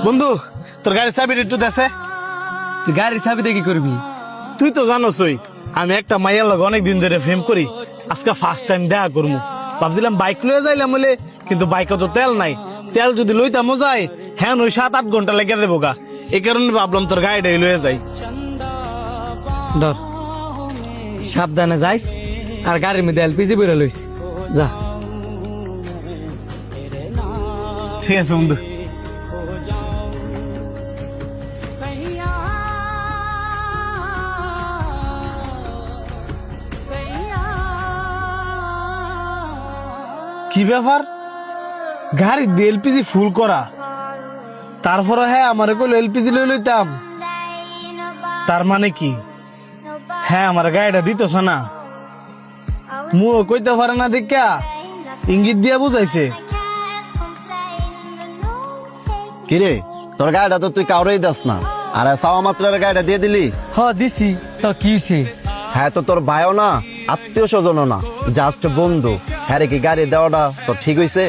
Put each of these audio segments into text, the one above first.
বন্ধু তোর গাড়ির চাবিটা একটু দেশে। তুই গাড়ির চাবিতে কি করবি? তুই তো জানোসই আমি একটা মাইয়ার লগে অনেকদিন ধরে প্রেম করি, আজকে ফার্স্ট টাইম দেখা করবো। ভাবছিলাম বাইক লয়ে যাইলাম বলে, কিন্তু বাইকে তো তেল নাই। তেল যদি লইতামও যাই হ্যাঁ ওই 7-8 ঘন্টা লেগে দেবো গা। এই কারণে ভাবলাম তোর গাড়িটাই লয়ে যাই। ধর, সাবধানে যাইস, আর গাড়ির মধ্যে এলপিজি বইরা লইস। যা। ঠিক আছে বন্ধু। কি ব্যাপার, গাড়ি দিয়ে এলপিজি ফুল করা, তারপরে হ্যাঁ আমার কইলো এলপিজি লই লইতাম। তার মানে কি হ্যাঁ আমার গাড়িটা দিতেছ না? মুও কইতে পারে না দেখা ইঙ্গিত দিয়া বুঝাইছে। কিরে তোর গাড়িটা তো তুই কাউরেই দাস না, আর চাওয়া মাত্রার গাড়িটা দিয়ে দিলি। হ দিছি, তো কি হইছে? হ্যাঁ তো তোর ভাইও না, আত্মীয় স্বজনও না, জাস্ট বন্ধু। হ্যাঁ রে কি গাড়ি দেওয়াটা তো ঠিক হইছে?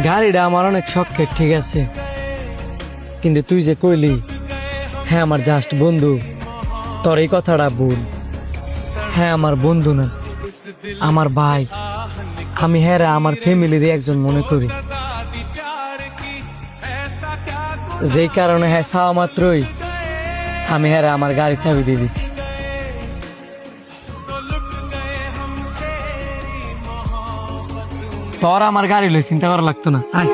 গাড়িটা আমার অনেক শখের, ঠিক আছে, কিন্তু তুই যে কইলি হ্যাঁ আমার জাস্ট বন্ধু, তোর এই কথাটা ভুল। হ্যাঁ আমার বন্ধু না, আমার ভাই। আমি হ্যাঁ রে আমার ফ্যামিলির একজন মনে করি, যেই কারণে হ্যাঁ চাওয়া মাত্রই আমি হ্যাঁ রে আমার গাড়ি চাবি দিয়ে দিছি। তোর আমার গাড়ি লই চিন্তা করা লাগতো না। আয়।